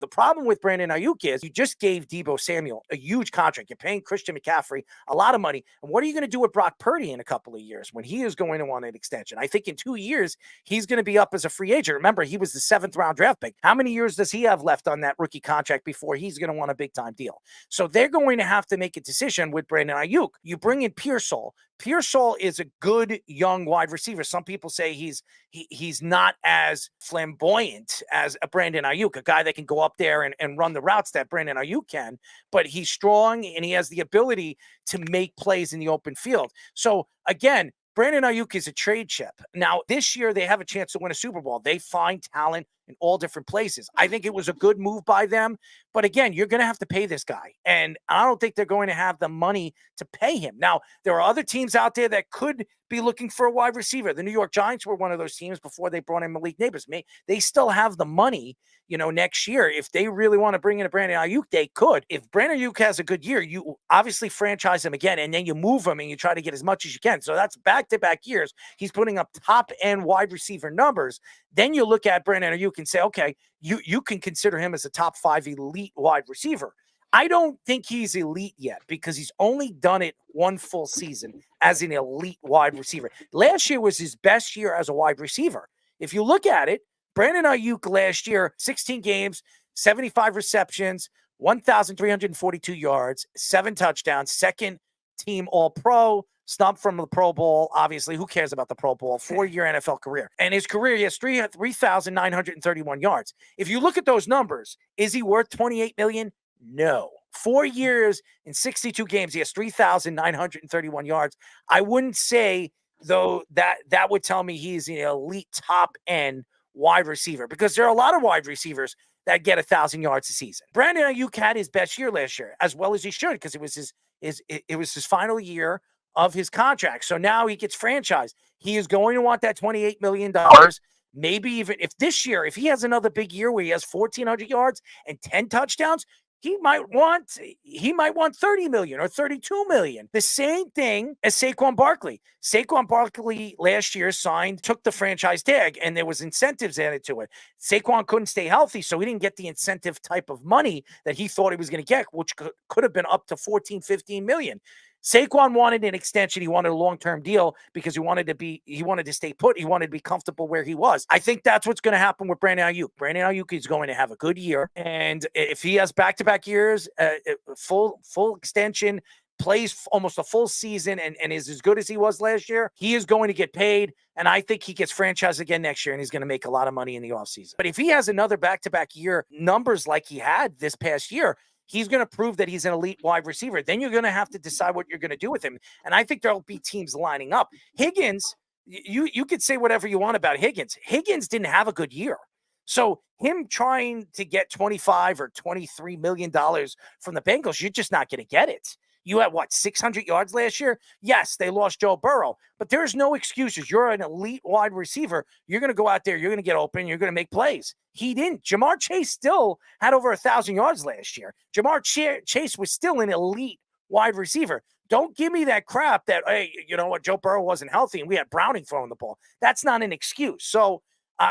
The problem with Brandon Aiyuk is you just gave Deebo Samuel a huge contract. You're paying Christian McCaffrey a lot of money. And what are you going to do with Brock Purdy in a couple of years when he is going to want an extension? I think in 2 years, he's going to be up as a free agent. Remember, he was the 7th round draft pick. How many years does he have left on that rookie contract before he's going to want a big time deal? So they're going to have to make a decision with Brandon Aiyuk. You bring in Pearsall. Pearsall is a good young wide receiver. Some people say he's not as flamboyant as a Brandon Aiyuk, a guy that can go up there and run the routes that Brandon Aiyuk can, but he's strong and he has the ability to make plays in the open field. So again, Brandon Aiyuk is a trade chip. Now, this year they have a chance to win a Super Bowl. They find talent in all different places. I think it was a good move by them. But again, you're going to have to pay this guy. And I don't think they're going to have the money to pay him. Now, there are other teams out there that could be looking for a wide receiver. The New York Giants were one of those teams before they brought in Malik Nabers. They still have the money, next year. If they really want to bring in a Brandon Aiyuk, they could. If Brandon Aiyuk has a good year, you obviously franchise him again, and then you move him and you try to get as much as you can. So that's back-to-back years. He's putting up top-end wide receiver numbers. Then you look at Brandon Aiyuk and say, okay, you can consider him as a top 5 elite wide receiver. I don't think he's elite yet because he's only done it one full season as an elite wide receiver. Last year was his best year as a wide receiver. If you look at it, Brandon Aiyuk last year, 16 games, 75 receptions, 1,342 yards, 7 touchdowns, second team All-Pro, snubbed from the Pro Bowl. Obviously, who cares about the Pro Bowl? 4-year NFL career. And his career, he has 3,931 yards. If you look at those numbers, is he worth $28 million? No. 4 years and 62 games, he has 3,931 yards. I wouldn't say, though, that would tell me he's an elite top-end wide receiver because there are a lot of wide receivers that get 1,000 yards a season. Brandon Aiyuk had his best year last year, as well as he should, because it was his final year of his contract. So now he gets franchised. He is going to want that $28 million. Maybe even if this year, if he has another big year where he has 1,400 yards and 10 touchdowns, he might want $30 million or $32 million. The same thing as Saquon Barkley. Saquon Barkley last year took the franchise tag, and there was incentives added to it. Saquon couldn't stay healthy, so he didn't get the incentive type of money that he thought he was going to get, which could have been up to 14, 15 million. Saquon wanted an extension. He wanted a long-term deal because he wanted to stay put. He wanted to be comfortable where he was. I think that's what's going to happen with Brandon Aiyuk. Brandon Aiyuk is going to have a good year. And if he has back-to-back years, full extension, plays almost a full season and is as good as he was last year, he is going to get paid. And I think he gets franchised again next year and he's going to make a lot of money in the offseason. But if he has another back-to-back year numbers like he had this past year, he's going to prove that he's an elite wide receiver. Then you're going to have to decide what you're going to do with him. And I think there'll be teams lining up. Higgins, you could say whatever you want about Higgins. Higgins didn't have a good year. So him trying to get $25 or $23 million from the Bengals, you're just not going to get it. You had, 600 yards last year? Yes, they lost Joe Burrow, but there's no excuses. You're an elite wide receiver. You're going to go out there. You're going to get open. You're going to make plays. He didn't. Jamar Chase still had over 1,000 yards last year. Jamar Chase was still an elite wide receiver. Don't give me that crap that, hey, you know what, Joe Burrow wasn't healthy and we had Browning throwing the ball. That's not an excuse. So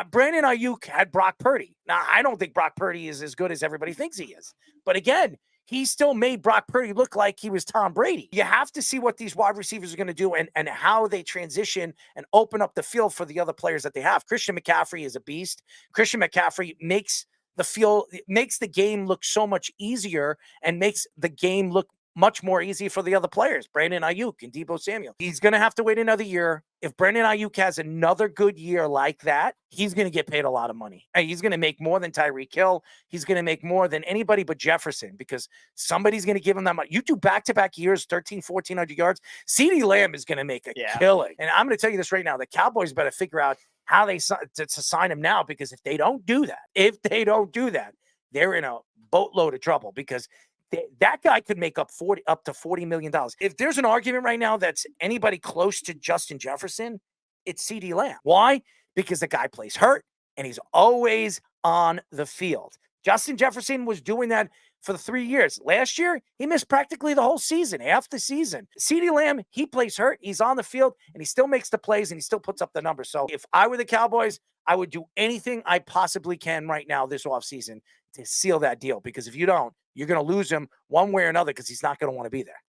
Brandon Aiyuk had Brock Purdy. Now, I don't think Brock Purdy is as good as everybody thinks he is. But again, he still made Brock Purdy look like he was Tom Brady. You have to see what these wide receivers are going to do and how they transition and open up the field for the other players that they have. Christian McCaffrey is a beast. Christian McCaffrey makes the game look so much easier and makes the game look much more easy for the other players, Brandon Aiyuk and Deebo Samuel. He's going to have to wait another year. If Brandon Aiyuk has another good year like that, he's going to get paid a lot of money. And he's going to make more than Tyreek Hill. He's going to make more than anybody but Jefferson because somebody's going to give him that money. You do back-to-back years, 1,400 yards. CeeDee Lamb is going to make a killing. And I'm going to tell you this right now. The Cowboys better figure out how to sign him now because if they don't do that, they're in a boatload of trouble because that guy could make up to $40 million. If there's an argument right now that's anybody close to Justin Jefferson, it's CeeDee Lamb. Why? Because the guy plays hurt and he's always on the field. Justin Jefferson was doing that for the 3 years. Last year, he missed practically the whole season, half the season. CeeDee Lamb, he plays hurt. He's on the field and he still makes the plays and he still puts up the numbers. So if I were the Cowboys, I would do anything I possibly can right now this offseason to seal that deal, because if you don't, you're going to lose him one way or another because he's not going to want to be there.